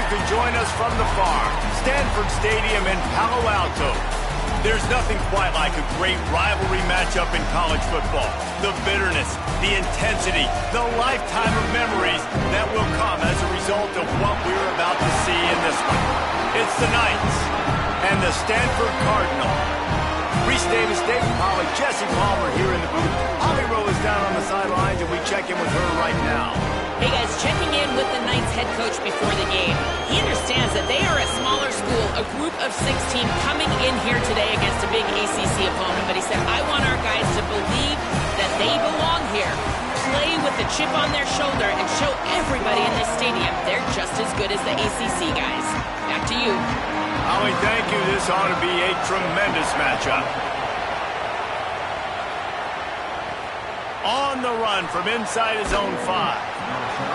can join us from the farm, Stanford Stadium in Palo Alto. There's nothing quite like a great rivalry matchup in college football. The bitterness, the intensity, the lifetime of memories that will come as a result of what we're about to see in this one. It's the Knights and the Stanford Cardinal. Reese Davis, David Pollack, Jesse Palmer here in the booth. Holly Rowe is down on the sidelines, and we check in with her right now. Hey guys, checking in with the Knights head coach before the game. He understands that they are a smaller school, a group of 16 coming in here today against a big ACC opponent. But he said, I want our guys to believe that they belong here. Play with the chip on their shoulder and show everybody in this stadium they're just as good as the ACC guys. Back to you. Holly, thank you. This ought to be a tremendous matchup. On the run from inside his own 5.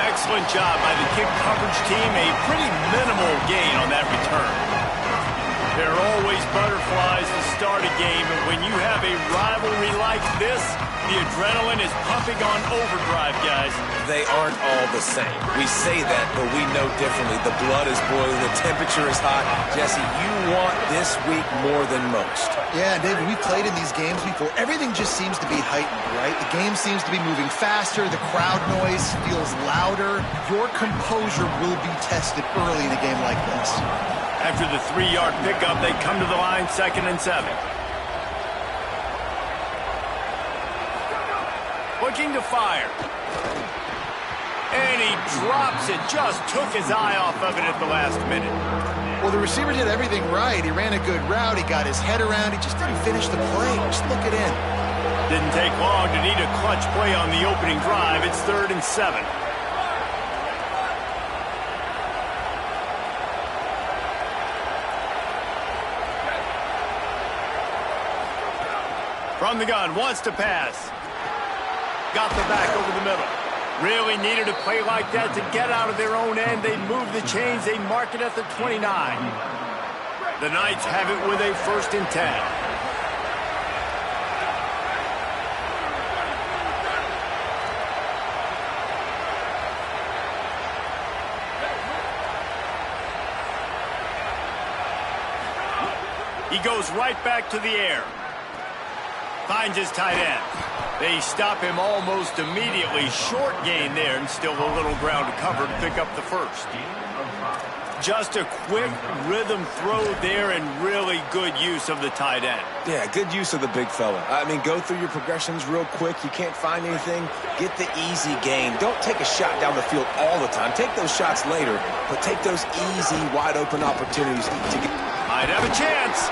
Excellent job by the kick coverage team. A pretty minimal gain on that return. There are always butterflies to start a game, and when you have a rivalry like this, the adrenaline is pumping on overdrive, guys. They aren't all the same. We say that, but we know differently. The blood is boiling. The temperature is hot. Jesse, you want this week more than most. Yeah, David, we played in these games before. Everything just seems to be heightened, right? The game seems to be moving faster. The crowd noise feels louder. Your composure will be tested early in a game like this. After the 3-yard pickup, they come to the line 2nd and 7. Looking to fire. And he drops it. Just took his eye off of it at the last minute. Well, the receiver did everything right. He ran a good route. He got his head around. He just didn't finish the play. Just look it in. Didn't take long to need a clutch play on the opening drive. It's 3rd and 7. From the gun, wants to pass. Got the back over the middle. Really needed a play like that to get out of their own end. They move the chains. They mark it at the 29. The Knights have it with a 1st and 10. He goes right back to the air. Finds his tight end. They stop him almost immediately. Short gain there, and still a little ground to cover to pick up the 1st. Just a quick rhythm throw there, and really good use of the tight end. Yeah, good use of the big fella. I mean, go through your progressions real quick. You can't find anything, get the easy gain. Don't take a shot down the field all the time. Take those shots later, but take those easy, wide-open opportunities to get... Might have a chance.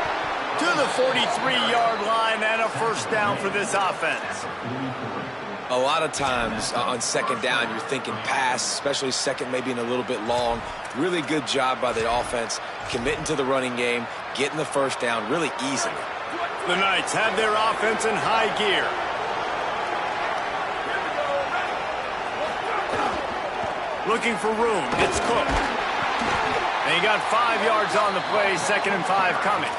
To the 43-yard line and a 1st down for this offense. A lot of times on 2nd down, you're thinking pass, especially 2nd, maybe in a little bit long. Really good job by the offense, committing to the running game, getting the 1st down really easily. The Knights have their offense in high gear. Looking for room. It's Cook. And he got 5 yards on the play, 2nd and 5 coming.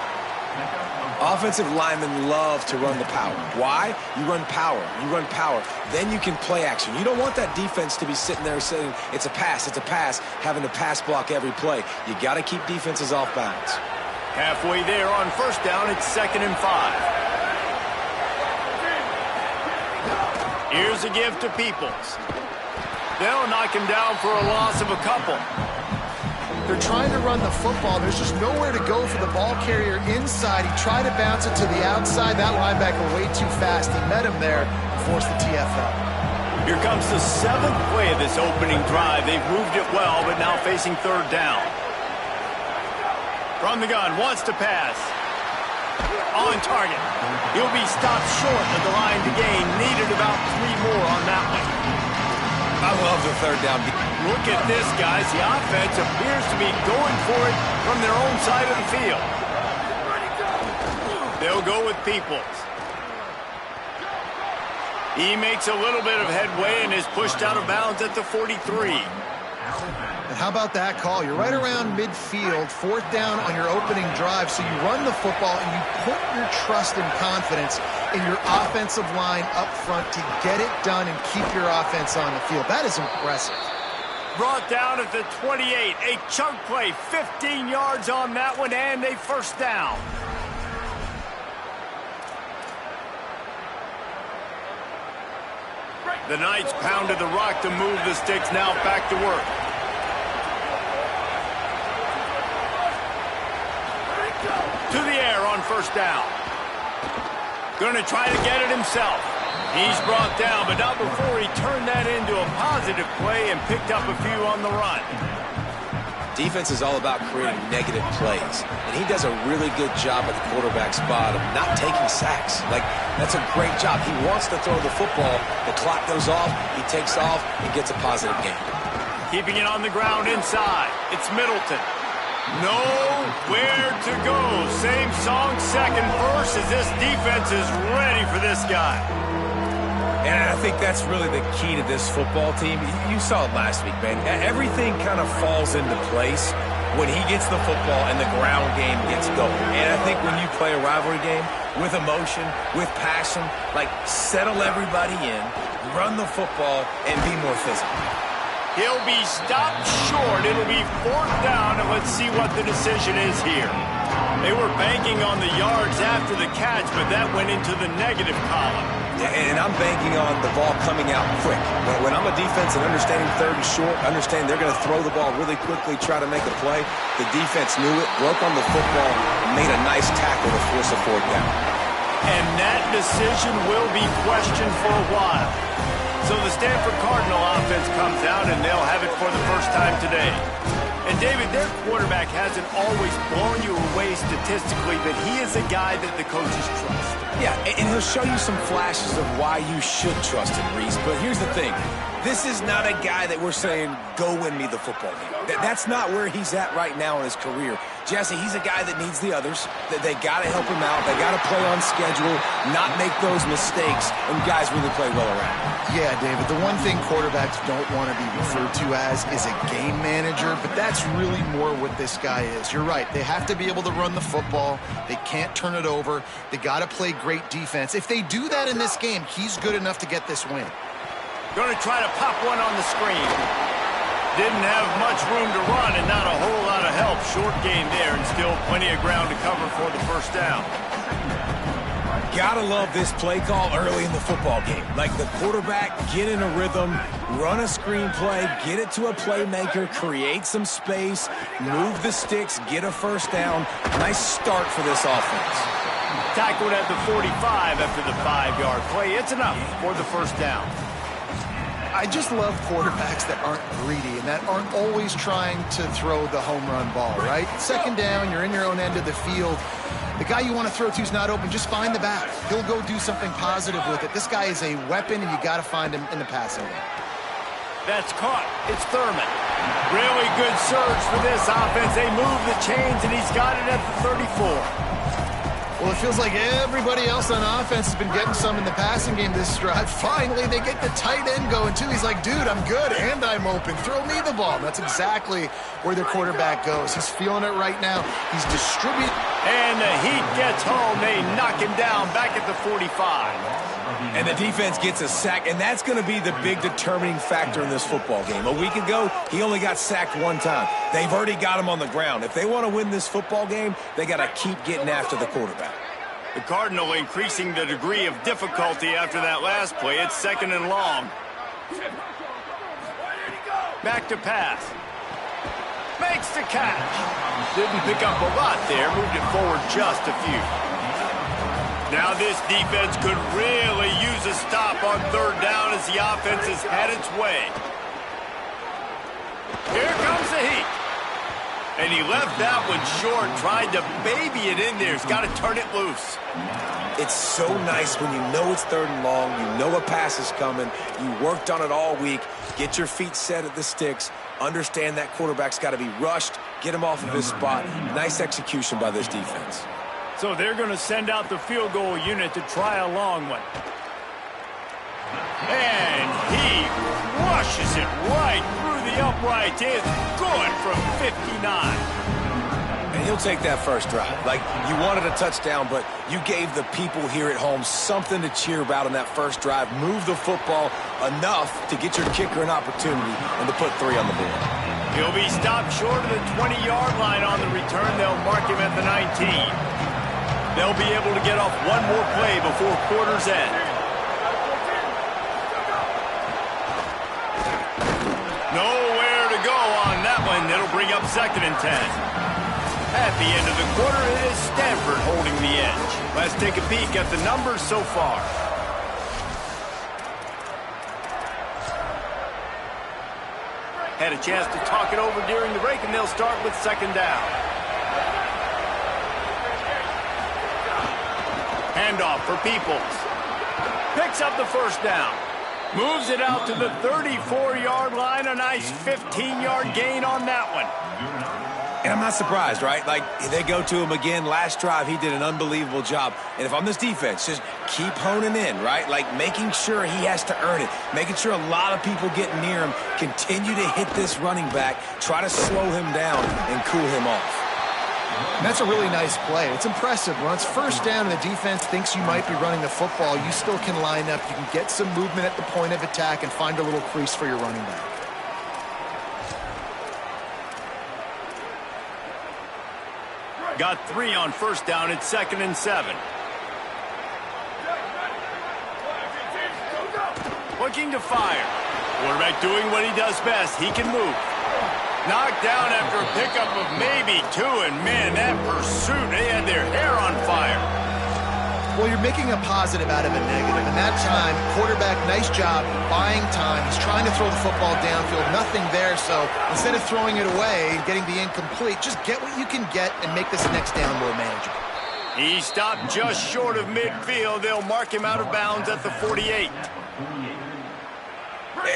Offensive linemen love to run the power. Why? You run power. You run power. Then you can play action. You don't want that defense to be sitting there saying, it's a pass, having to pass block every play. You got to keep defenses off balance. Halfway there on 1st down, it's 2nd and 5. Here's a give to Peoples. They'll knock him down for a loss of a couple. They're trying to run the football. There's just nowhere to go for the ball carrier inside. He tried to bounce it to the outside. That linebacker way too fast. He met him there and forced the TFL. Here comes the 7th play of this opening drive. They've moved it well, but now facing 3rd down. From the gun, wants to pass. On target. He'll be stopped short of the line to gain. Needed about 3 more on that one. I love the 3rd down. Look at this, guys. The offense appears to be going for it from their own side of the field. They'll go with Peoples. He makes a little bit of headway and is pushed out of bounds at the 43. And how about that call? You're right around midfield, 4th down on your opening drive, so you run the football and you put your trust and confidence in your offensive line up front to get it done and keep your offense on the field. That is impressive. Brought down at the 28. A chunk play, 15 yards on that one, and a first down. The Knights pounded the rock to move the sticks, now back to work. To the air on first down. Going to try to get it himself. He's brought down, but not before he turned that into a positive play and picked up a few on the run. Defense is all about creating negative plays, and he does a really good job at the quarterback spot of not taking sacks. Like, that's a great job. He wants to throw the football. The clock goes off, he takes off, and gets a positive gain. Keeping it on the ground inside. It's Middleton. Nowhere to go. Same song, second verse, as this defense is ready for this guy. And I think that's really the key to this football team. You saw it last week, man. Everything kind of falls into place when he gets the football and the ground game gets going. And I think when you play a rivalry game with emotion, with passion, like settle everybody in, run the football, and be more physical. He'll be stopped short. It'll be fourth down, and let's see what the decision is here. They were banking on the yards after the catch, but that went into the negative column. And I'm banking on the ball coming out quick. When I'm a defense and understanding third and short, understand they're going to throw the ball really quickly, try to make a play. The defense knew it, broke on the football, made a nice tackle to force a fourth down. And that decision will be questioned for a while. So the Stanford Cardinal offense comes out, and they'll have it for the first time today. And, David, their quarterback hasn't always blown you away statistically, but he is a guy that the coaches trust. Yeah, and he'll show you some flashes of why you should trust him, Reese. But here's the thing. This is not a guy that we're saying, go win me the football game. That's not where he's at right now in his career. Jesse, he's a guy that needs the others. They got to help him out. They got to play on schedule, not make those mistakes, and guys really play well around. Yeah, David, the one thing quarterbacks don't want to be referred to as is a game manager, but that's really more what this guy is. You're right. They have to be able to run the football. They can't turn it over. They got to play great defense. If they do that in this game, he's good enough to get this win. Going to try to pop one on the screen. Didn't have much room to run and not a whole lot of help. Short gain there and still plenty of ground to cover for the first down. Gotta love this play call early in the football game. Like the quarterback, get in a rhythm, run a screen play, get it to a playmaker, create some space, move the sticks, get a first down. Nice start for this offense. Tackled at the 45 after the 5-yard play. It's enough for the first down. I just love quarterbacks that aren't greedy and that aren't always trying to throw the home run ball, right? Second down, you're in your own end of the field. The guy you want to throw to is not open. Just find the back. He'll go do something positive with it. This guy is a weapon, and you got to find him in the passing game. That's caught. It's Thurman. Really good surge for this offense. They move the chains, and he's got it at the 34. Well, it feels like everybody else on offense has been getting some in the passing game this drive. Finally, they get the tight end going, too. He's like, dude, I'm good, and I'm open. Throw me the ball. And that's exactly where their quarterback goes. He's feeling it right now. He's distributing. And the heat gets home. They knock him down back at the 45. And the defense gets a sack, and that's going to be the big determining factor in this football game. A week ago, he only got sacked one time. They've already got him on the ground. If they want to win this football game, they got to keep getting after the quarterback. The Cardinal increasing the degree of difficulty after that last play. It's second and long. Back to pass. Makes the catch. Didn't pick up a lot there. Moved it forward just a few. Now this defense could really use a stop on third down as the offense has had its way. Here comes the heat. And he left that one short, tried to baby it in there. He's got to turn it loose. It's so nice when you know it's third and long, you know a pass is coming, you worked on it all week, get your feet set at the sticks, understand that quarterback's got to be rushed, get him off of his spot. Nice execution by this defense. So they're going to send out the field goal unit to try a long one. And he rushes it right through the upright. It's good from 59. and he'll take that first drive. Like, you wanted a touchdown, but you gave the people here at home something to cheer about on that first drive. Move the football enough to get your kicker an opportunity and to put 3 on the board. He'll be stopped short of the 20-yard line on the return. They'll mark him at the 19. They'll be able to get off one more play before quarter's end. Nowhere to go on that one. It'll bring up 2nd and 10. At the end of the quarter, it is Stanford holding the edge. Let's take a peek at the numbers so far. Had a chance to talk it over during the break, and they'll start with 2nd down. Handoff for Peoples. Picks up the first down. Moves it out to the 34-yard line. A nice 15-yard gain on that one. And I'm not surprised, right? Like, they go to him again. Last drive, he did an unbelievable job. And if I'm this defense, just keep honing in, right? Like, making sure he has to earn it. Making sure a lot of people get near him. Continue to hit this running back. Try to slow him down and cool him off. And that's a really nice play. It's impressive. When it's first down and the defense thinks you might be running the football, you still can line up. You can get some movement at the point of attack and find a little crease for your running back. Got 3 on first down. It's 2nd and 7. Looking to fire. Quarterback doing what he does best. He can move. Knocked down after a pickup of maybe 2, and man, that pursuit, they had their hair on fire. Well, you're making a positive out of a negative, and that time, quarterback, nice job buying time. He's trying to throw the football downfield, nothing there, so instead of throwing it away and getting the incomplete, just get what you can get and make this next down more manageable. He stopped just short of midfield. They'll mark him out of bounds at the 48.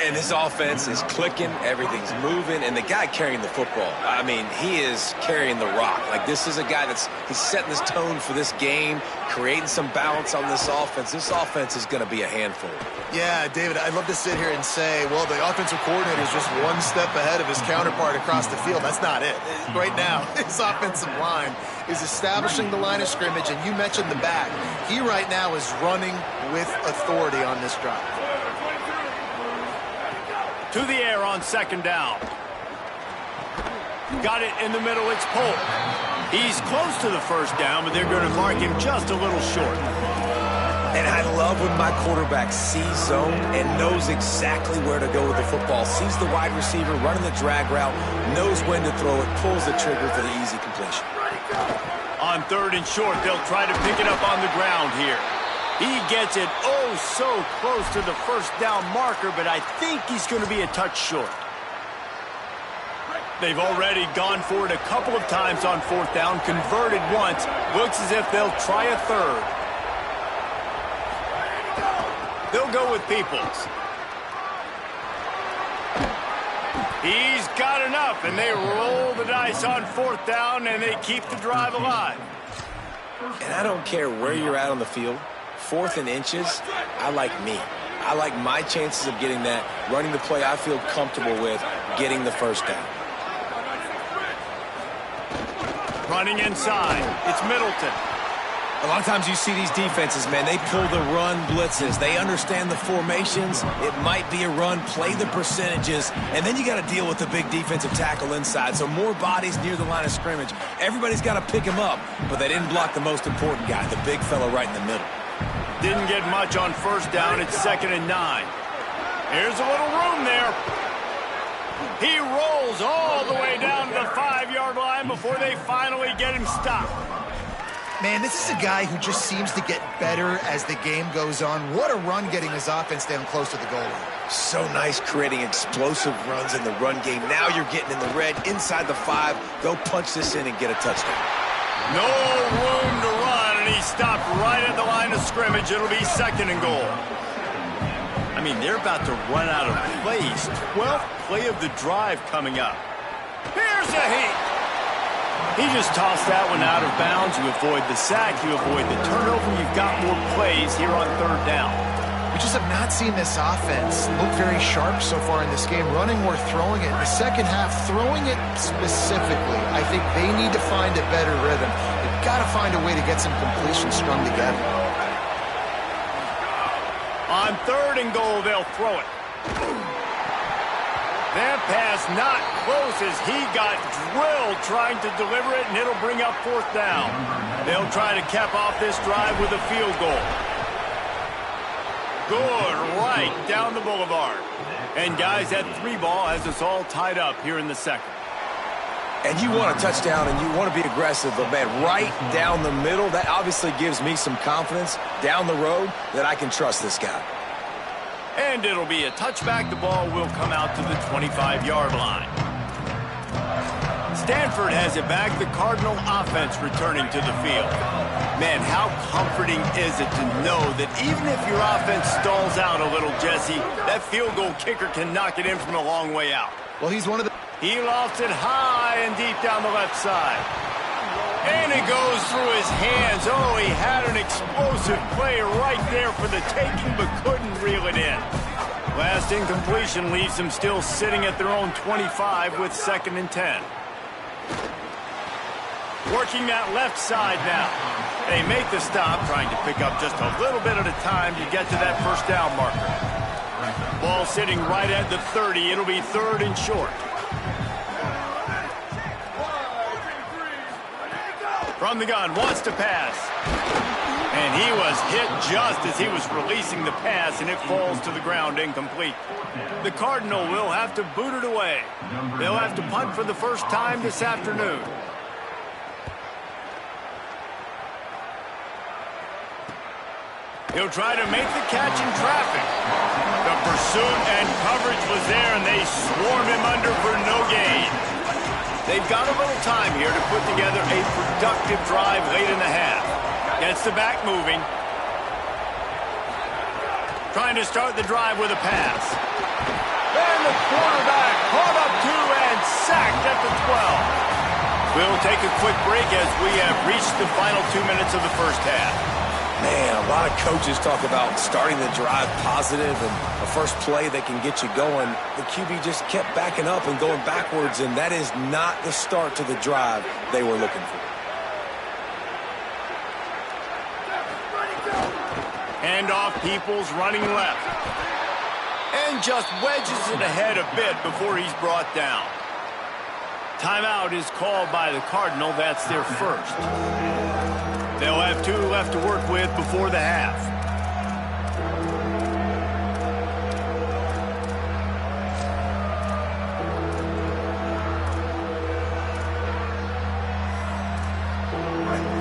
And this offense is clicking, everything's moving, and the guy carrying the football, I mean, he is carrying the rock. Like, this is a guy he's setting this tone for this game, creating some balance on this offense. This offense is going to be a handful. Yeah, David, I'd love to sit here and say, well, the offensive coordinator is just one step ahead of his counterpart across the field. That's not it. Right now, his offensive line is establishing the line of scrimmage, and you mentioned the back. He right now is running with authority on this drive. To the air on 2nd down. Got it in the middle. It's Polk. He's close to the first down, but they're going to mark him just a little short. And I love when my quarterback sees zone and knows exactly where to go with the football. Sees the wide receiver running the drag route, knows when to throw it, pulls the trigger for the easy completion. On 3rd and short, they'll try to pick it up on the ground here. He gets it oh so close to the first down marker, but I think he's going to be a touch short. They've already gone for it a couple of times on 4th down, converted once. Looks as if they'll try a 3rd. They'll go with Peoples. He's got enough, and they roll the dice on 4th down, and they keep the drive alive. And I don't care where you're at on the field. 4th and inches, I like me. I like my chances of getting that, running the play I feel comfortable with, getting the first down. Running inside, it's Middleton. A lot of times you see these defenses, man, they pull the run blitzes. They understand the formations. It might be a run, play the percentages, and then you got to deal with the big defensive tackle inside. So more bodies near the line of scrimmage. Everybody's got to pick him up, but they didn't block the most important guy, the big fella right in the middle. Didn't get much on first down. It's 2nd and 9. Here's a little room there. He rolls all the way down to the 5-yard line before they finally get him stopped. Man, this is a guy who just seems to get better as the game goes on. What a run getting his offense down close to the goal line. So nice creating explosive runs in the run game. Now you're getting in the red, inside the 5. Go punch this in and get a touchdown. No room to run, and he stopped right at the line of scrimmage. It'll be 2nd and goal. I mean, they're about to run out of plays. 12th play of the drive coming up. Here's a heat. He just tossed that one out of bounds. You avoid the sack. You avoid the turnover. You've got more plays here on 3rd down. We just have not seen this offense look very sharp so far in this game, running or throwing it. In the second half, throwing it specifically, I think they need to find a better rhythm. They've got to find a way to get some completions strung together. On 3rd and goal, they'll throw it. That pass not close as he got drilled trying to deliver it, and it'll bring up 4th down. They'll try to cap off this drive with a field goal. Good, right down the boulevard. And, guys, that 3 ball has us all tied up here in the second. And you want a touchdown and you want to be aggressive, but, man, right down the middle, that obviously gives me some confidence down the road that I can trust this guy. And it'll be a touchback. The ball will come out to the 25-yard line. Stanford has it back. The Cardinal offense returning to the field. Man, how comforting is it to know that even if your offense stalls out a little, Jesse, that field goal kicker can knock it in from a long way out. Well, he's one of the... He lofts it high and deep down the left side. And it goes through his hands. Oh, he had an explosive play right there for the taking, but couldn't reel it in. Last incompletion leaves them still sitting at their own 25 with 2nd and 10. Working that left side now. They make the stop, trying to pick up just a little bit at a time to get to that 1st down marker. Ball sitting right at the 30. It'll be 3rd and short. From the gun, wants to pass. And he was hit just as he was releasing the pass, and it falls to the ground incomplete. The Cardinal will have to boot it away. They'll have to punt for the first time this afternoon. He'll try to make the catch in traffic. The pursuit and coverage was there, and they swarm him under for no gain. They've got a little time here to put together a productive drive late in the half. Gets the back moving. Trying to start the drive with a pass. And the quarterback caught up to and sacked at the 12. We'll take a quick break as we have reached the final 2 minutes of the first half. Man, a lot of coaches talk about starting the drive positive and the first play that can get you going. The QB just kept backing up and going backwards, and that is not the start to the drive they were looking for. Handoff, Peoples running left. And just wedges it ahead a bit before he's brought down. Timeout is called by the Cardinal. That's their first. They'll have 2 left to work with before the half.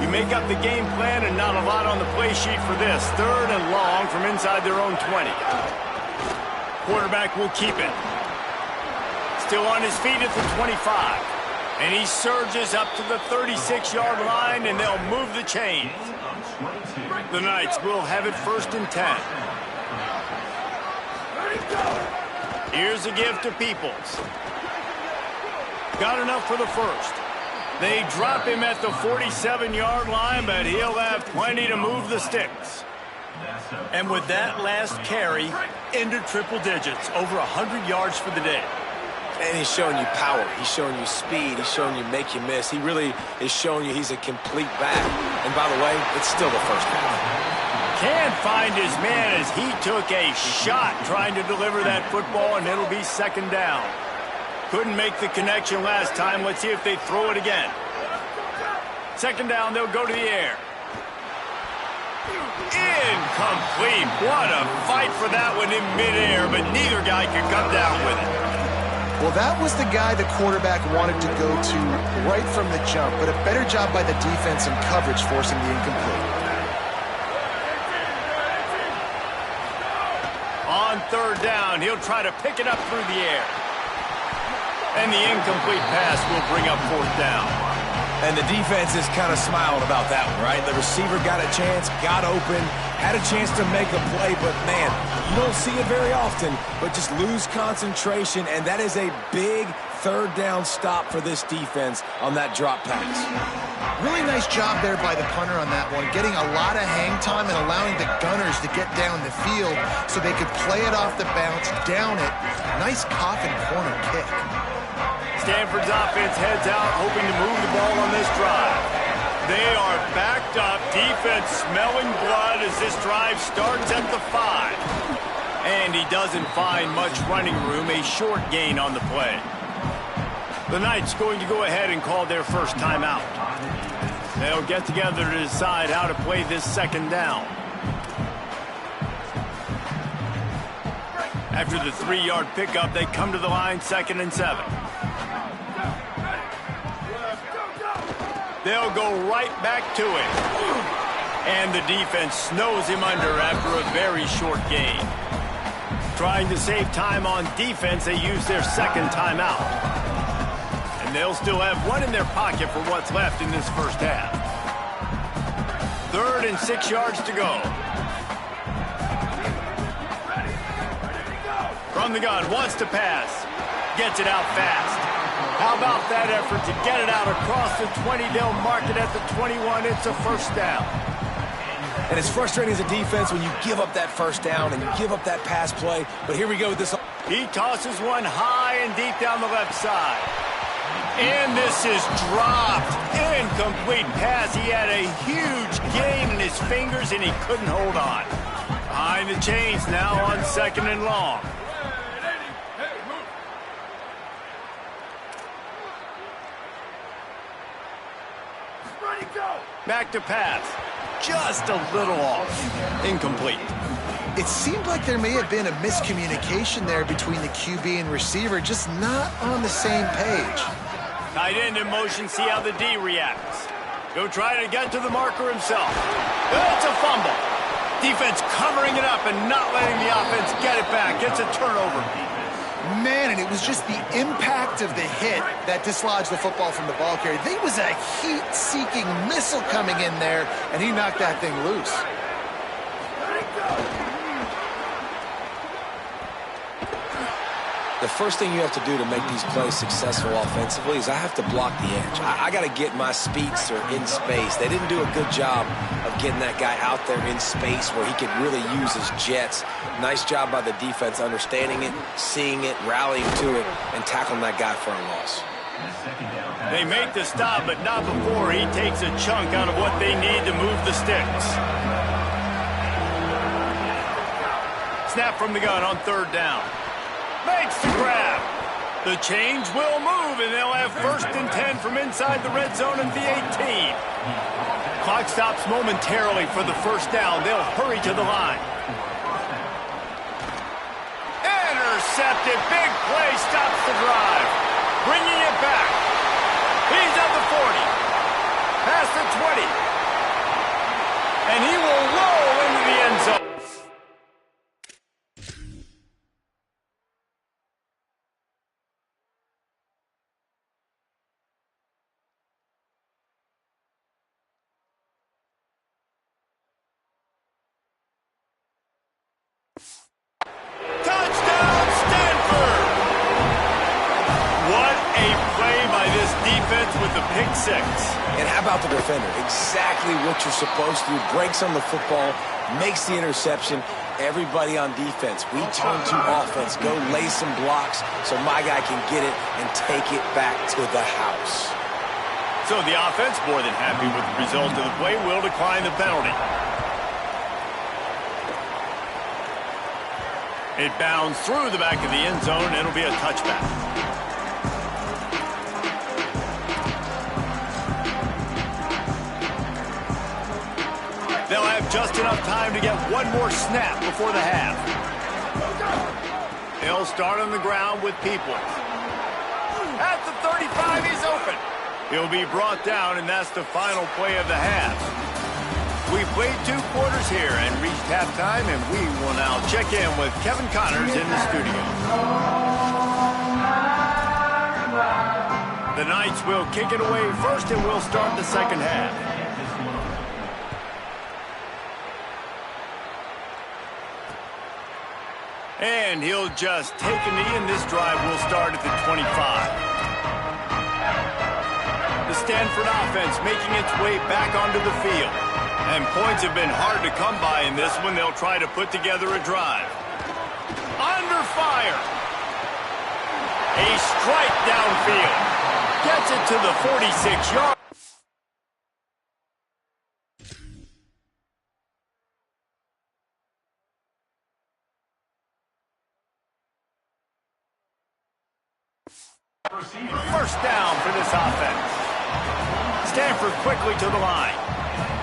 You make up the game plan and not a lot on the play sheet for this. 3rd and long from inside their own 20. Quarterback will keep it. Still on his feet at the 25. And he surges up to the 36-yard line, and they'll move the chains. The Knights will have it 1st and 10. Here's a give to Peoples. Got enough for the first. They drop him at the 47-yard line, but he'll have plenty to move the sticks. And with that last carry, into triple digits, over 100 yards for the day. And he's showing you power. He's showing you speed. He's showing you make you miss. He really is showing you he's a complete back. And by the way, it's still the first half. Can't find his man as he took a shot trying to deliver that football, and it'll be 2nd down. Couldn't make the connection last time. Let's see if they throw it again. 2nd down, they'll go to the air. Incomplete. What a fight for that one in midair, but neither guy could come down with it. Well, that was the guy the quarterback wanted to go to right from the jump, but a better job by the defense and coverage forcing the incomplete. On 3rd down, he'll try to pick it up through the air. And the incomplete pass will bring up 4th down. And the defense is kind of smiling about that one, right? The receiver got a chance, got open, had a chance to make a play, but man, you don't see it very often, but just lose concentration, and that is a big third down stop for this defense on that drop pass. Really nice job there by the punter on that one, getting a lot of hang time and allowing the gunners to get down the field so they could play it off the bounce, down it. Nice coffin corner kick. Stanford's offense heads out, hoping to move the ball on this drive. They are backed up, defense smelling blood as this drive starts at the 5. And he doesn't find much running room, a short gain on the play. The Knights going to go ahead and call their first timeout. They'll get together to decide how to play this second down. After the 3-yard pickup, they come to the line, 2nd and 7. They'll go right back to it. And the defense snows him under after a very short gain. Trying to save time on defense, they use their second timeout. And they'll still have one in their pocket for what's left in this first half. 3rd and 6 yards to go. From the gun, wants to pass. Gets it out fast. How about that effort to get it out across the 20? They'll mark it at the 21. It's a first down. And it's frustrating as a defense when you give up that first down and you give up that pass play. But here we go with this. He tosses one high and deep down the left side. And this is dropped. Incomplete pass. He had a huge gain in his fingers and he couldn't hold on. Behind the chains now on 2nd and long. Back to pass. Just a little off. Incomplete. It seemed like there may have been a miscommunication there between the QB and receiver, just not on the same page. Tight end in motion, see how the D reacts. He'll try to get to the marker himself. It's a fumble. Defense covering it up and not letting the offense get it back. It's a turnover. Man, and it was just the impact of the hit that dislodged the football from the ball carrier. There was a heat-seeking missile coming in there, and he knocked that thing loose. The first thing you have to do to make these plays successful offensively is I have to block the edge. I got to get my speedster in space. They didn't do a good job of getting that guy out there in space where he could really use his jets. Nice job by the defense understanding it, seeing it, rallying to it, and tackling that guy for a loss. They make the stop, but not before he takes a chunk out of what they need to move the sticks. Snap from the gun on 3rd down. Makes the grab. The change will move, and they'll have 1st and 10 from inside the red zone at the 18. Clock stops momentarily for the first down. They'll hurry to the line. Intercepted. Big play stops the drive. Bringing it back. He's at the 40. Past the 20. And he will roll into the end zone. Touchdown, Stanford! What a play by this defense with the pick 6. And how about the defender? Exactly what you're supposed to do. Breaks on the football, makes the interception. Everybody on defense, we turn to offense. Go lay some blocks so my guy can get it and take it back to the house. So the offense, more than happy with the result of the play, will decline the penalty. It bounds through the back of the end zone. It'll be a touchback. They'll have just enough time to get one more snap before the half. They'll start on the ground with people. At the 35, he's open. He'll be brought down, and that's the final play of the half. We've played 2 quarters here and reached halftime, and we will now check in with Kevin Connors in the studio. The Knights will kick it away first, and we'll start the second half. And he'll just take a knee, and this drive will start at the 25. The Stanford offense making its way back onto the field. And points have been hard to come by in this one. They'll try to put together a drive. Under fire. A strike downfield. Gets it to the 46-yard. First down for this offense. Stanford quickly to the line.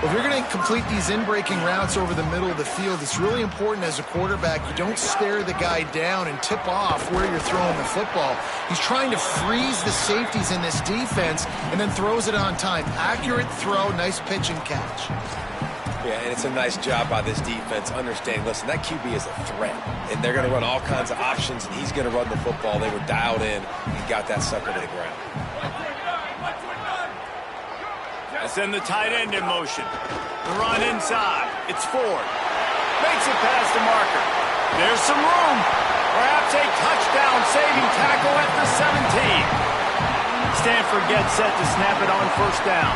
Well, if you're going to complete these in-breaking routes over the middle of the field, it's really important as a quarterback you don't stare the guy down and tip off where you're throwing the football. He's trying to freeze the safeties in this defense and then throws it on time. Accurate throw, nice pitch and catch. Yeah, and it's a nice job by this defense understanding, listen, that QB is a threat, and they're going to run all kinds of options, and he's going to run the football. They were dialed in and got that sucker to the ground. Send the tight end in motion. The run inside. It's Ford. Makes it past the marker. There's some room. Perhaps a touchdown-saving tackle at the 17. Stanford gets set to snap it on first down.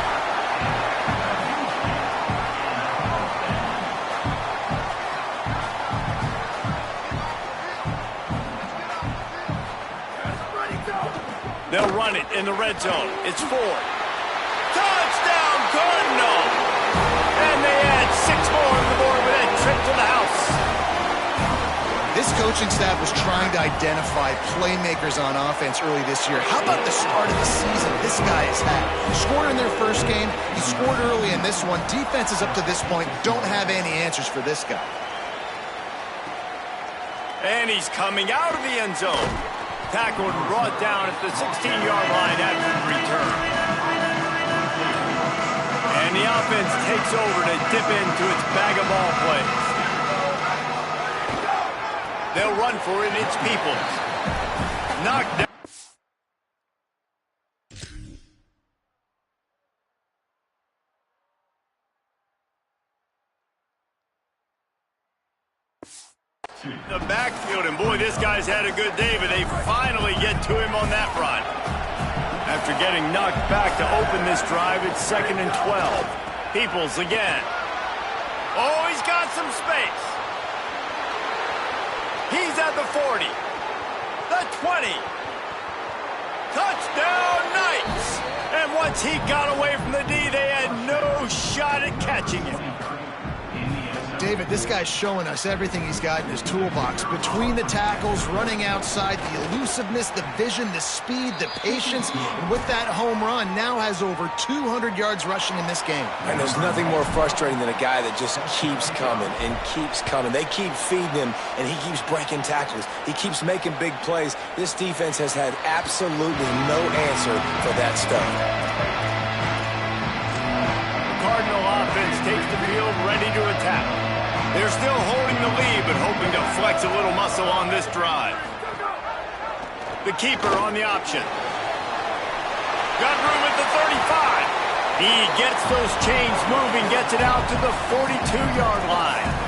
They'll run it in the red zone. It's Ford. Touchdown, Cardinal! And they add 6 more on the board with a trip to the house. This coaching staff was trying to identify playmakers on offense early this year. How about the start of the season this guy has had? He scored in their first game. He scored early in this one. Defenses up to this point don't have any answers for this guy. And he's coming out of the end zone. Tackled and brought down at the 16-yard line after the return. And the offense takes over to dip into its bag of ball plays. They'll run for it. It's Peoples. Knocked down. The backfield, and boy, this guy's had a good day, but they finally get to him on that run. After getting knocked back to open this drive, it's 2nd and 12. Peoples again. Oh, he's got some space. He's at the 40. The 20. Touchdown, Knights! And once he got away from the D, they had no shot at catching him. David, this guy's showing us everything he's got in his toolbox. Between the tackles, running outside, the elusiveness, the vision, the speed, the patience, and with that home run, now has over 200 yards rushing in this game. And there's nothing more frustrating than a guy that just keeps coming and keeps coming. They keep feeding him, and he keeps breaking tackles. He keeps making big plays. This defense has had absolutely no answer for that stuff. Cardinal offense takes the field, ready to attack. They're still holding the lead, but hoping to flex a little muscle on this drive. The keeper on the option. Got room at the 35. He gets those chains moving, gets it out to the 42-yard line.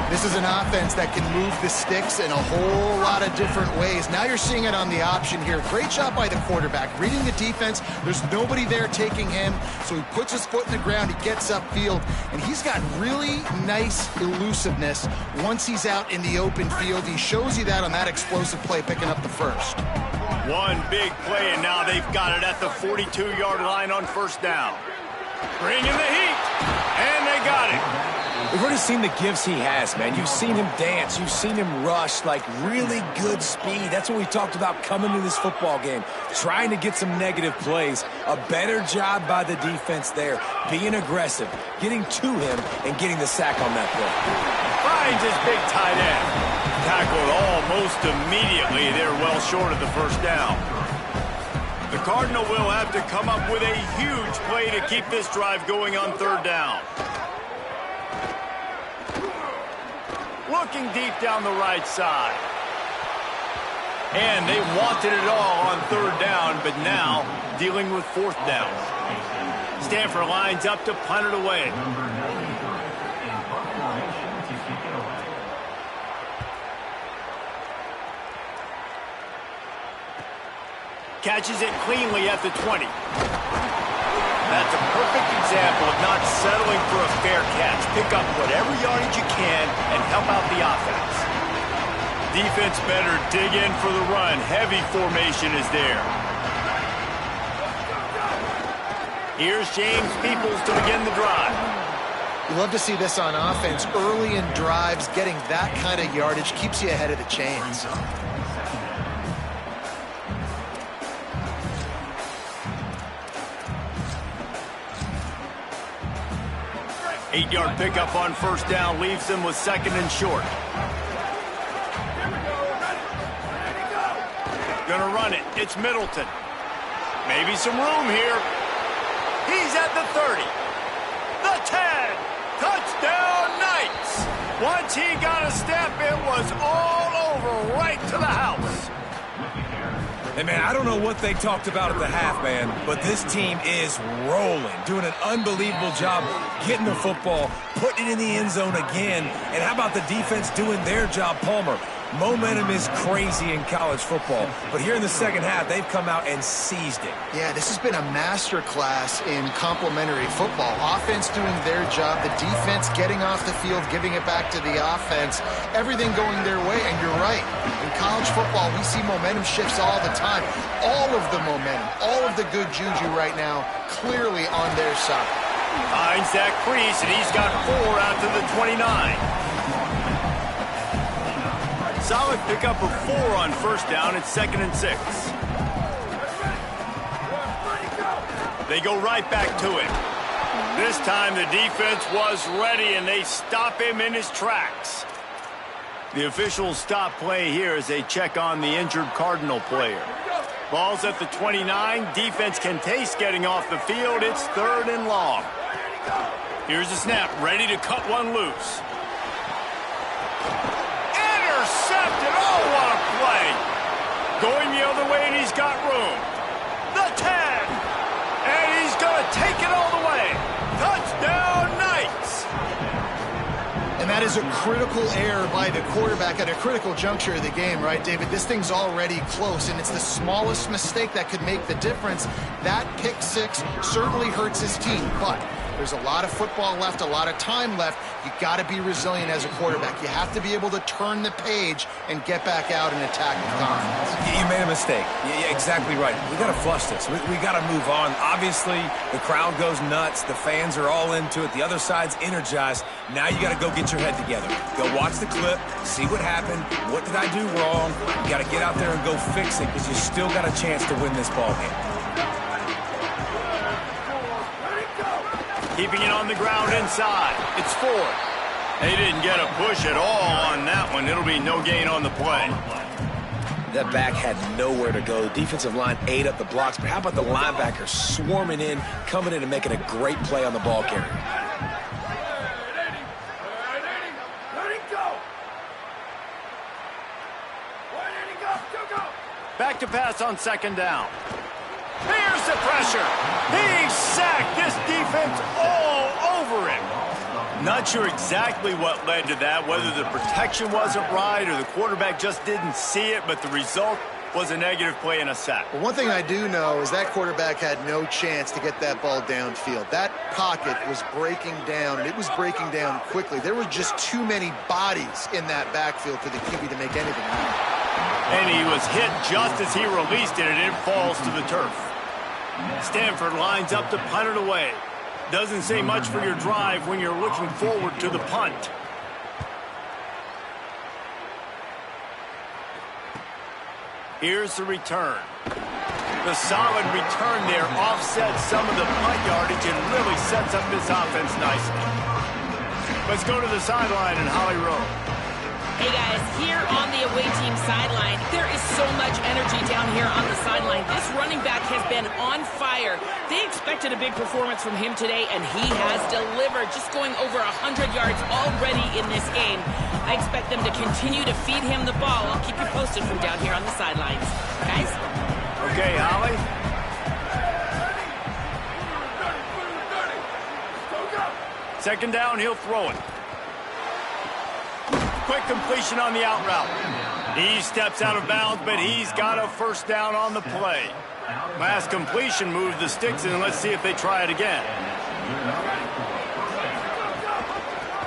This is an offense that can move the sticks in a whole lot of different ways. Now you're seeing it on the option here. Great job by the quarterback. Reading the defense, there's nobody there taking him, so he puts his foot in the ground, he gets upfield, and he's got really nice elusiveness once he's out in the open field. He shows you that on that explosive play, picking up the first. One big play, and now they've got it at the 42-yard line on first down. Bringing the heat, and they got it. We've already seen the gifts he has, man. You've seen him dance. You've seen him rush, like really good speed. That's what we talked about coming to this football game, trying to get some negative plays. A better job by the defense there, being aggressive, getting to him, and getting the sack on that play. Finds his big tight end. Tackled almost immediately. They're well short of the first down. The Cardinal will have to come up with a huge play to keep this drive going on third down. Looking deep down the right side. And they wanted it all on third down, but now dealing with fourth down. Stanford lines up to punt it away. Catches it cleanly at the 20. That's a perfect example of not settling for a fair catch. Pick up whatever yardage you can and help out the offense. Defense better dig in for the run. Heavy formation is there. Here's James Peoples to begin the drive. You love to see this on offense. Early in drives, getting that kind of yardage keeps you ahead of the chains. Eight-yard pickup on first down leaves them with second and short. Gonna run it. It's Middleton. Maybe some room here. He's at the 30. The 10. Touchdown Knights. Once he got a step, it was all over right to the house. Hey, man, I don't know what they talked about at the half, man, but this team is rolling, doing an unbelievable job getting the football, putting it in the end zone again. And how about the defense doing their job, Palmer? Momentum is crazy in college football, but here in the second half, they've come out and seized it. Yeah, this has been a master class in complementary football. Offense doing their job, the defense getting off the field, giving it back to the offense, everything going their way, and you're right. In college football, we see momentum shifts all the time. All of the momentum, all of the good juju right now, clearly on their side. Finds that crease, and he's got 4 out to the 29. Solid pickup of 4 on first down. It's 2nd and 6. They go right back to it. This time the defense was ready, and they stop him in his tracks. The officials stop play here as they check on the injured Cardinal player. Ball's at the 29. Defense can taste getting off the field. It's 3rd and long. Here's the snap, ready to cut one loose. Intercepted. Oh, what a play. Going the other way, and he's got room. The 10. And he's going to take it all the way. Touchdown, Knights. And that is a critical error by the quarterback at a critical juncture of the game, right, David? This thing's already close, and it's the smallest mistake that could make the difference. That pick six certainly hurts his team, but there's a lot of football left, a lot of time left. You got to be resilient as a quarterback. You have to be able to turn the page and get back out and attack with confidence. You made a mistake. Yeah, exactly right. We got to flush this. We got to move on. Obviously, the crowd goes nuts. The fans are all into it. The other side's energized. Now you got to go get your head together. Go watch the clip, see what happened. What did I do wrong? You got to get out there and go fix it, because you still got a chance to win this ball game. Keeping it on the ground inside. It's 4. They didn't get a push at all on that one. It'll be no gain on the play. That back had nowhere to go. The defensive line ate up the blocks, but how about the linebackers swarming in, coming in and making a great play on the ball carrier? Back to pass on 2nd down. Here's the pressure. He sacked this defense all over him. Not sure exactly what led to that, whether the protection wasn't right or the quarterback just didn't see it, but the result was a negative play and a sack. Well, one thing I do know is that quarterback had no chance to get that ball downfield. That pocket was breaking down, and it was breaking down quickly. There were just too many bodies in that backfield for the QB to make anything happen. And he was hit just as he released it, and it falls to the turf. Stanford lines up to punt it away. Doesn't say much for your drive when you're looking forward to the punt. Here's the return. The solid return there offsets some of the punt yardage and really sets up this offense nicely. Let's go to the sideline in Holly Rowe. Hey guys, here on the away team sideline, there is so much energy down here on the sideline. This running back has been on fire. They expected a big performance from him today, and he has delivered, just going over 100 yards already in this game. I expect them to continue to feed him the ball. I'll keep you posted from down here on the sidelines. Guys? Okay, Holly. Second down, he'll throw it. Quick completion on the out route. He steps out of bounds, but he's got a first down on the play. Last completion moved the sticks, and let's see if they try it again.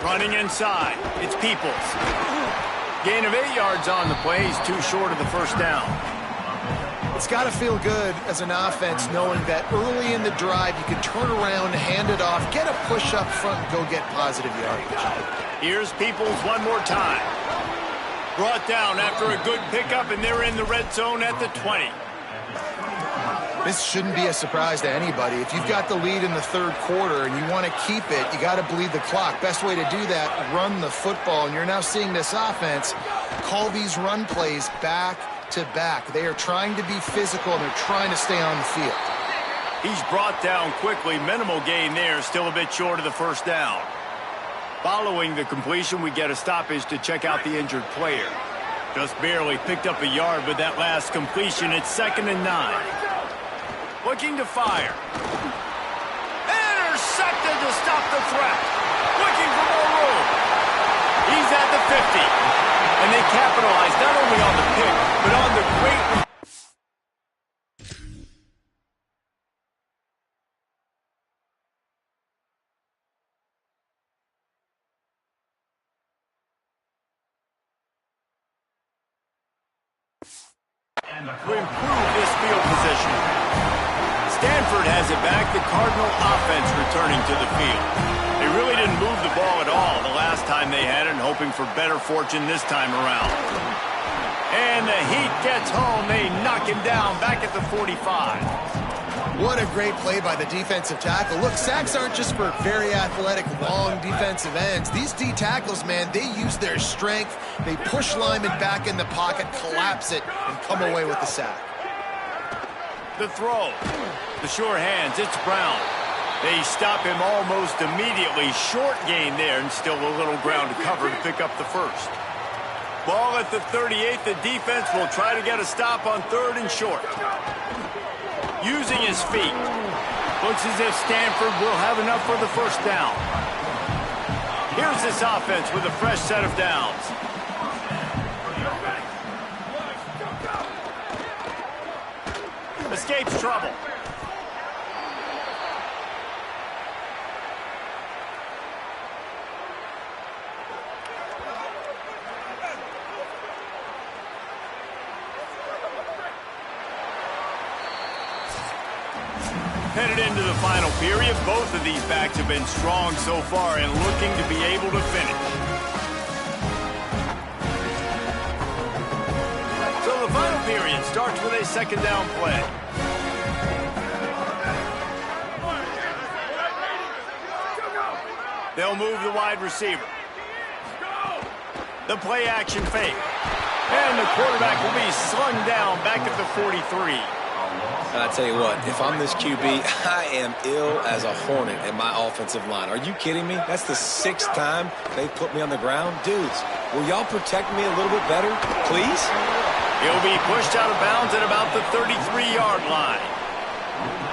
Running inside. It's Peoples. Gain of 8 yards on the play. He's too short of the first down. It's got to feel good as an offense knowing that early in the drive you can turn around, hand it off, get a push up front, and go get positive yardage. Here's Peoples one more time. Brought down after a good pickup, and they're in the red zone at the 20. This shouldn't be a surprise to anybody. If you've got the lead in the third quarter and you want to keep it, you got to bleed the clock. Best way to do that, run the football. And you're now seeing this offense call these run plays back to back. They are trying to be physical, and they're trying to stay on the field. He's brought down quickly. Minimal gain there, still a bit short of the first down. Following the completion, we get a stoppage to check out the injured player. Just barely picked up a yard with that last completion. It's 2nd and 9. Looking to fire. Intercepted to stop the threat. Looking for more room. He's at the 50. And they capitalize not only on the pick, but on the great... to improve this field position. Stanford has it back. The Cardinal offense returning to the field. They really didn't move the ball at all the last time they had it, and hoping for better fortune this time around. And the Heat gets home. They knock him down back at the 45. What a great play by the defensive tackle. Look, sacks aren't just for very athletic, long defensive ends. These D tackles, man, they use their strength. They push linemen back in the pocket, collapse it, and come away with the sack. The throw. The sure hands. It's Brown. They stop him almost immediately. Short gain there, and still a little ground to cover to pick up the first. Ball at the 38. The defense will try to get a stop on 3rd and short. Using his feet. Looks as if Stanford will have enough for the first down. Here's this offense with a fresh set of downs. Escapes trouble. Headed into the final period, both of these backs have been strong so far and looking to be able to finish. So the final period starts with a 2nd down play. They'll move the wide receiver. The play action fake. And the quarterback will be slung down back at the 43. I'll tell you what, if I'm this QB, I am ill as a hornet in my offensive line. Are you kidding me? That's the 6th time they put me on the ground. Dudes, will y'all protect me a little bit better, please? He'll be pushed out of bounds at about the 33-yard line.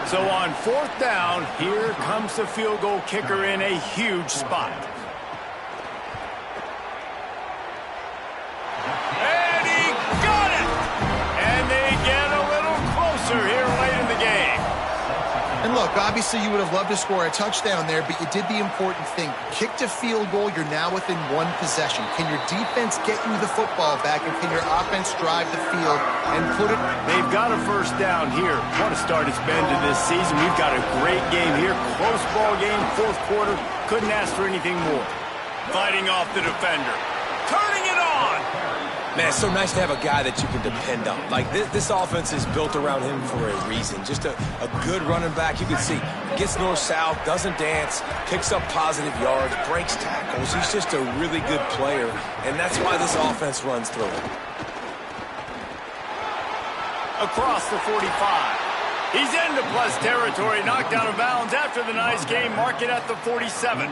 So on 4th down, here comes the field goal kicker in a huge spot. And he got it! And they get a little closer here late in the game. And look, obviously you would have loved to score a touchdown there, but you did the important thing. Kicked a field goal, you're now within 1 possession. Can your defense get you the football back, and can your offense drive the field and put it? They've got a first down here. What a start it's been to this season. We've got a great game here. Close ball game, 4th quarter. Couldn't ask for anything more. Fighting off the defender. Turning it on. Man, it's so nice to have a guy that you can depend on. Like, this offense is built around him for a reason. Just a good running back. You can see, gets north-south, doesn't dance, picks up positive yards, breaks tackles. He's just a really good player, and that's why this offense runs through him. Across the 45. He's into plus territory, knocked out of bounds after the nice game. Mark it at the 47.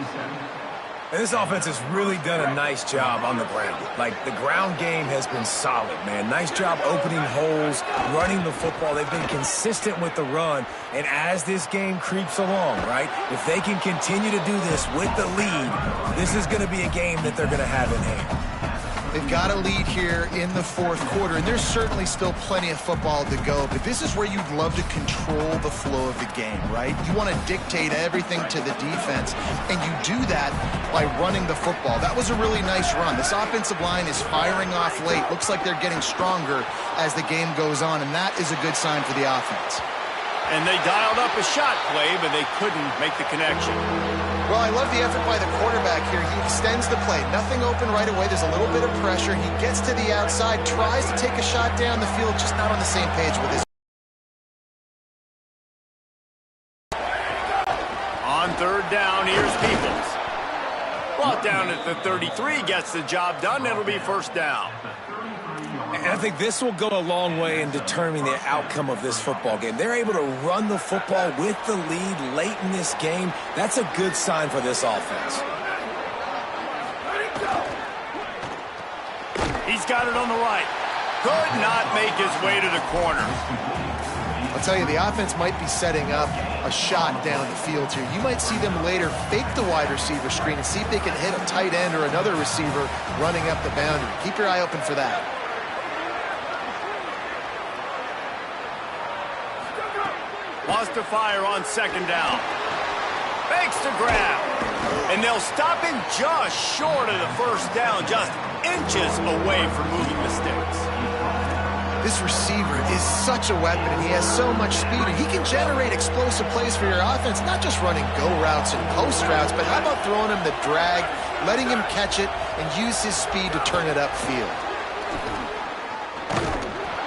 And this offense has really done a nice job on the ground. Like, the ground game has been solid, man. Nice job opening holes, running the football. They've been consistent with the run. And as this game creeps along, right, if they can continue to do this with the lead, this is going to be a game that they're going to have in hand. They've got a lead here in the fourth quarter, and there's certainly still plenty of football to go, but this is where you'd love to control the flow of the game, right? You want to dictate everything to the defense, and you do that by running the football. That was a really nice run. This offensive line is firing off late. Looks like they're getting stronger as the game goes on, and that is a good sign for the offense. And they dialed up a shot play, but they couldn't make the connection. Well, I love the effort by the quarterback here. He extends the play. Nothing open right away. There's a little bit of pressure. He gets to the outside, tries to take a shot down the field, just not on the same page with his. On third down, here's Peoples. Brought down at the 33, gets the job done. It'll be first down. And I think this will go a long way in determining the outcome of this football game. They're able to run the football with the lead late in this game. That's a good sign for this offense. He's got it on the right. Could not make his way to the corner. I'll tell you, the offense might be setting up a shot down the field here. You might see them later fake the wide receiver screen and see if they can hit a tight end or another receiver running up the boundary. Keep your eye open for that. Wants to fire on second down. Fakes to grab. And they'll stop him just short of the first down, just inches away from moving the sticks. This receiver is such a weapon, and he has so much speed, and he can generate explosive plays for your offense, not just running go routes and post routes, but how about throwing him the drag, letting him catch it, and use his speed to turn it upfield.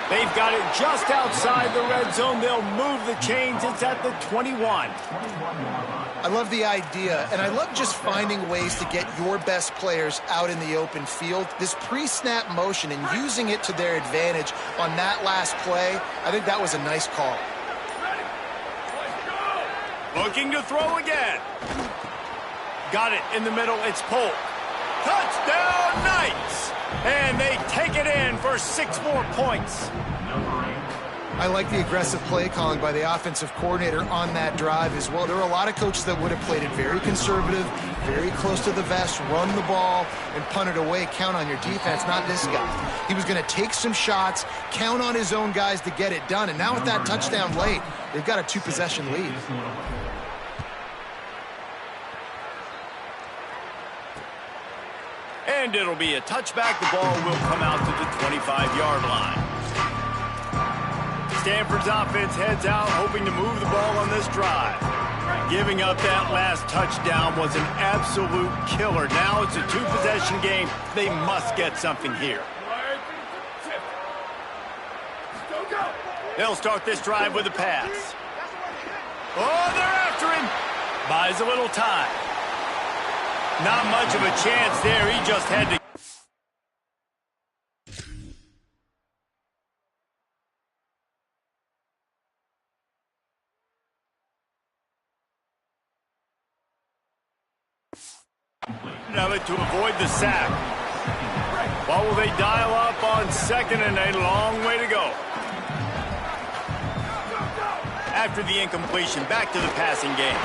They've got it just outside the red zone. They'll move the chains. It's at the 21. I love the idea, and I love just finding ways to get your best players out in the open field. This pre-snap motion and using it to their advantage on that last play, I think that was a nice call. Looking to throw again. Got it in the middle. It's Polk. Touchdown, Knights! And they take it in for 6 more points. I like the aggressive play calling by the offensive coordinator on that drive as well. There are a lot of coaches that would have played it very conservative, very close to the vest, run the ball, and punt it away. Count on your defense, not this guy. He was going to take some shots, count on his own guys to get it done. And now with that touchdown late, they've got a 2-possession lead. And it'll be a touchback. The ball will come out to the 25-yard line. Stanford's offense heads out, hoping to move the ball on this drive. Giving up that last touchdown was an absolute killer. Now it's a 2-possession game. They must get something here. They'll start this drive with a pass. Oh, they're after him. Buys a little time. Not much of a chance there. He just had to. Of it to avoid the sack. What will they dial up on second and a long way to go? After the incompletion, back to the passing game.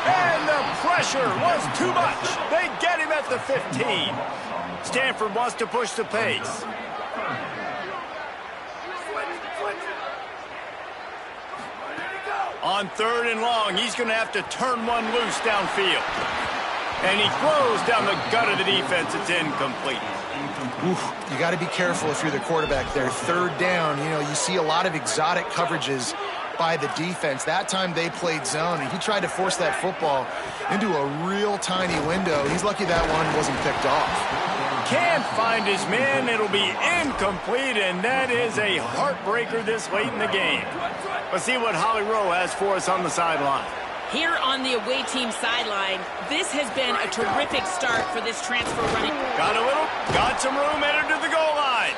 And the pressure was too much. They get him at the 15. Stanford wants to push the pace. On third and long, he's going to have to turn one loose downfield. And he throws down the gut of the defense. It's incomplete. Oof, you got to be careful if you're the quarterback there. Third down, you see a lot of exotic coverages by the defense. That time they played zone, and he tried to force that football into a real tiny window. He's lucky that one wasn't picked off. can't find his man. It'll be incomplete, and that is a heartbreaker this late in the game. Let's see what Holly Rowe has for us on the sideline. Here on the away team sideline, this has been a terrific start for this transfer running. Got some room, headed to the goal line.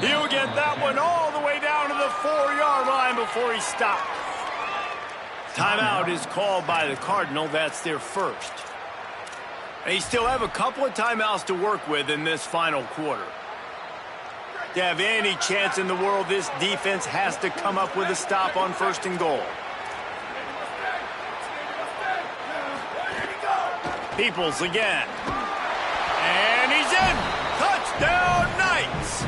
He'll get that one all the way down to the 4-yard line before he stops. Timeout is called by the Cardinal. That's their first. They still have a couple of timeouts to work with in this final quarter. To have any chance in the world, this defense has to come up with a stop on 1st and goal. Peoples again. And he's in. Touchdown, Knights.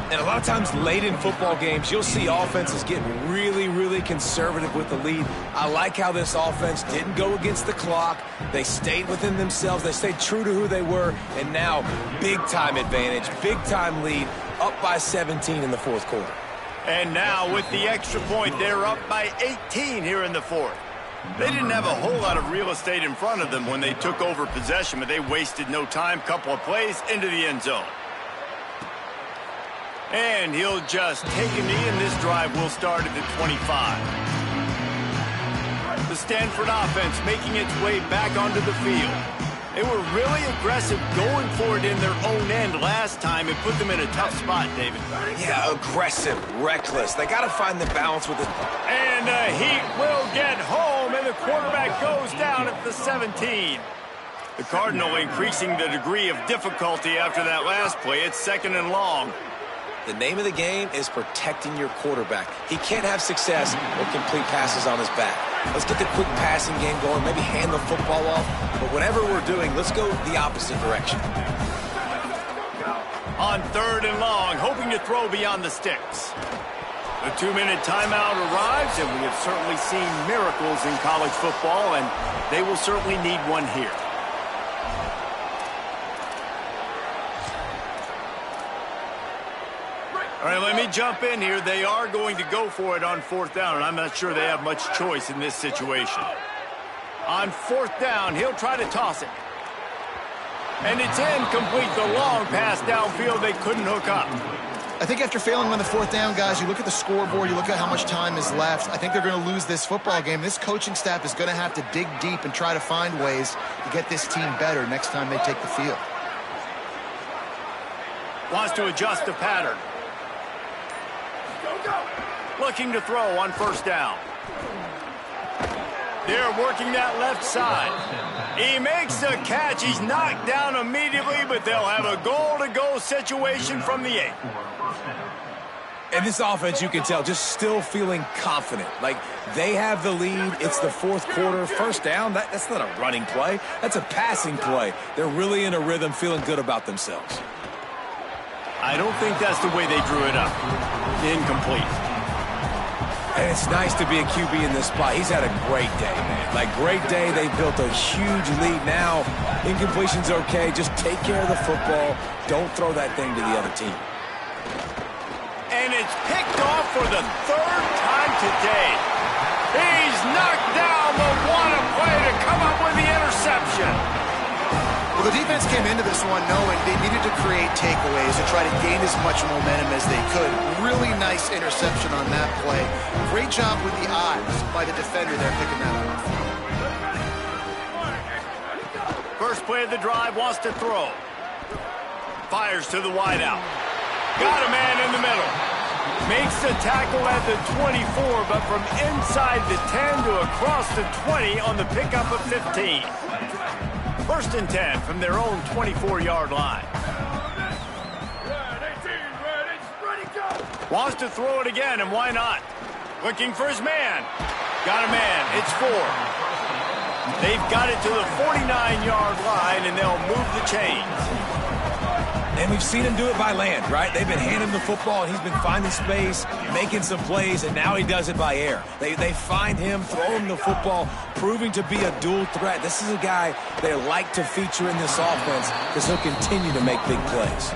And a lot of times late in football games, you'll see offenses get really, really conservative with the lead. I like how this offense didn't go against the clock. They stayed within themselves. They stayed true to who they were. And now, big-time advantage, big-time lead, up by 17 in the 4th quarter. And now, with the extra point, they're up by 18 here in the 4th. They didn't have a whole lot of real estate in front of them when they took over possession, but they wasted no time. Couple of plays into the end zone. And he'll just take a knee, and this drive will start at the 25. The Stanford offense making its way back onto the field. They were really aggressive going for it in their own end last time. It put them in a tough spot, David. Yeah, aggressive, reckless. They got to find the balance with it. And the Heat will get home, and the quarterback goes down at the 17. The Cardinal increasing the degree of difficulty after that last play. It's 2nd and long. The name of the game is protecting your quarterback. He can't have success or complete passes on his back. Let's get the quick passing game going, maybe hand the football off. But whatever we're doing, let's go the opposite direction. On 3rd and long, hoping to throw beyond the sticks. The 2-minute timeout arrives, and we have certainly seen miracles in college football, and they will certainly need one here. All right, let me jump in here. They are going to go for it on 4th down, and I'm not sure they have much choice in this situation. On 4th down, he'll try to toss it. And it's incomplete. The long pass downfield, they couldn't hook up. I think after failing on the 4th down, guys, you look at the scoreboard, you look at how much time is left. I think they're going to lose this football game. This coaching staff is going to have to dig deep and try to find ways to get this team better next time they take the field. Wants to adjust the pattern. Looking to throw on 1st down. They're working that left side. He makes the catch. He's knocked down immediately, but they'll have a goal-to-go situation from the 8. And this offense, you can tell, just still feeling confident. Like, they have the lead. It's the 4th quarter. 1st down, that's not a running play. That's a passing play. They're really in a rhythm, feeling good about themselves. I don't think that's the way they drew it up. Incomplete. And it's nice to be a QB in this spot. He's had a great day, man. Like, great day. They built a huge lead. Now, incompletion's okay. Just take care of the football. Don't throw that thing to the other team. And it's picked off for the 3rd time today. He's knocked down the one play to come up with the interception. Well, the defense came into this one knowing they needed to create takeaways to try to gain as much momentum as they could. Really nice interception on that play. Great job with the eyes by the defender there picking that up. First play of the drive, wants to throw. Fires to the wideout. Got a man in the middle. Makes the tackle at the 24, but from inside the 10 to across the 20 on the pickup of 15. 1st and 10 from their own 24-yard line. Wants to throw it again, and why not? Looking for his man. Got a man. It's 4. They've got it to the 49-yard line, and they'll move the chains. And we've seen him do it by land, right? They've been handing him the football, and he's been finding space, making some plays, and now he does it by air. They find him, throw him the football, proving to be a dual threat. This is a guy they like to feature in this offense because he'll continue to make big plays.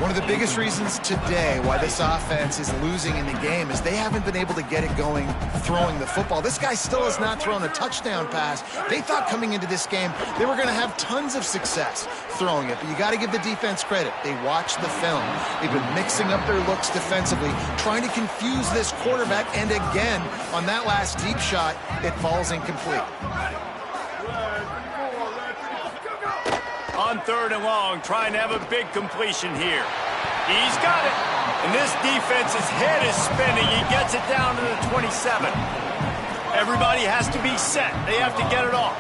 One of the biggest reasons today why this offense is losing in the game is they haven't been able to get it going throwing the football. This guy still has not thrown a touchdown pass. They thought coming into this game they were going to have tons of success throwing it, but you got to give the defense credit. They watched the film. They've been mixing up their looks defensively, trying to confuse this quarterback, and again, on that last deep shot, it falls incomplete. On 3rd and long, trying to have a big completion here. He's got it. And this defense's head is spinning. He gets it down to the 27. Everybody has to be set. They have to get it off.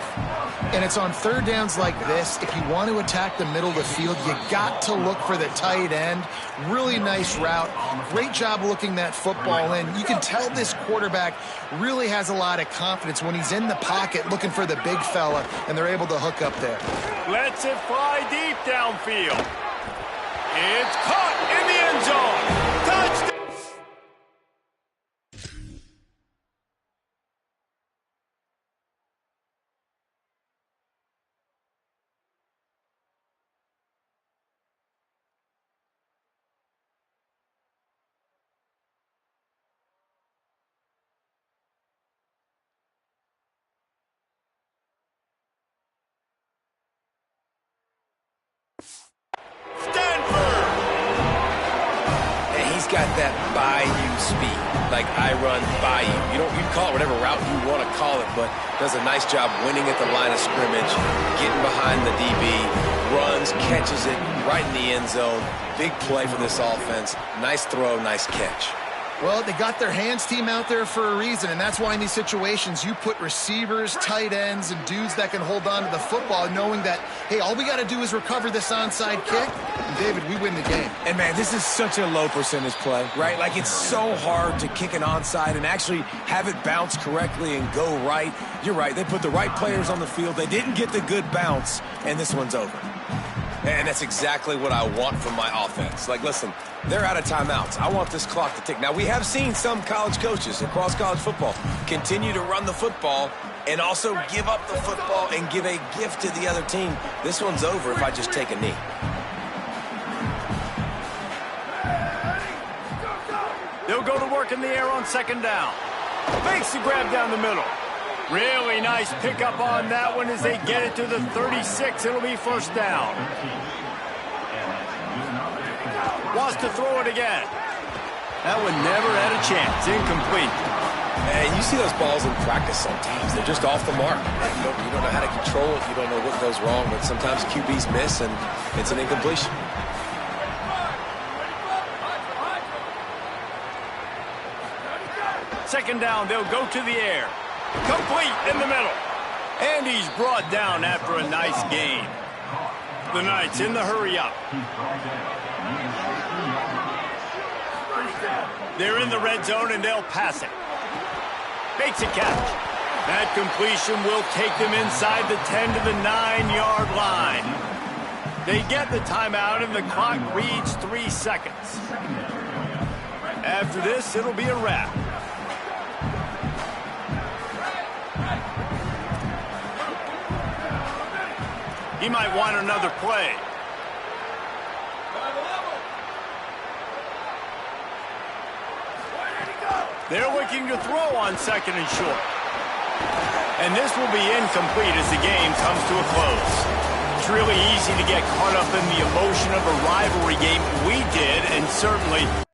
And it's on 3rd downs like this. If you want to attack the middle of the field, you got to look for the tight end. Really nice route. Great job looking that football in. You can tell this quarterback really has a lot of confidence when he's in the pocket looking for the big fella, and they're able to hook up there. Lets it fly deep downfield. It's caught in the end zone. Touchdown! Got that by-you speed, like I run by you. You call it whatever route you want to call it, but does a nice job winning at the line of scrimmage, getting behind the DB, runs, catches it right in the end zone. Big play for this offense. Nice throw, nice catch. Well, they got their hands team out there for a reason, and that's why in these situations you put receivers, tight ends, and dudes that can hold on to the football, knowing that, hey, all we got to do is recover this onside kick, and David, we win the game. And, man, this is such a low percentage play, right? Like, it's so hard to kick an onside and actually have it bounce correctly and go right. You're right. They put the right players on the field. They didn't get the good bounce, and this one's over. And that's exactly what I want from my offense. Like, listen, they're out of timeouts. I want this clock to tick. Now, we have seen some college coaches across college football continue to run the football and also give up the football and give a gift to the other team. This one's over if I just take a knee. They'll go to work in the air on 2nd down. Fakes the grab down the middle. Really nice pickup on that one as they get it to the 36. It'll be 1st down. Wants to throw it again. That one never had a chance. Incomplete. And you see those balls in practice sometimes. They're just off the mark. You don't know how to control it. You don't know what goes wrong. But sometimes QBs miss, and it's an incompletion. Second down, they'll go to the air. Complete in the middle. And he's brought down after a nice gain. The Knights in the hurry up. They're in the red zone and they'll pass it. Makes a catch. That completion will take them inside the 10 to the 9-yard line. They get the timeout and the clock reads 3 seconds. After this, it'll be a wrap. He might want another play. They're looking to throw on 2nd and short. And this will be incomplete as the game comes to a close. It's really easy to get caught up in the emotion of a rivalry game. We did, and certainly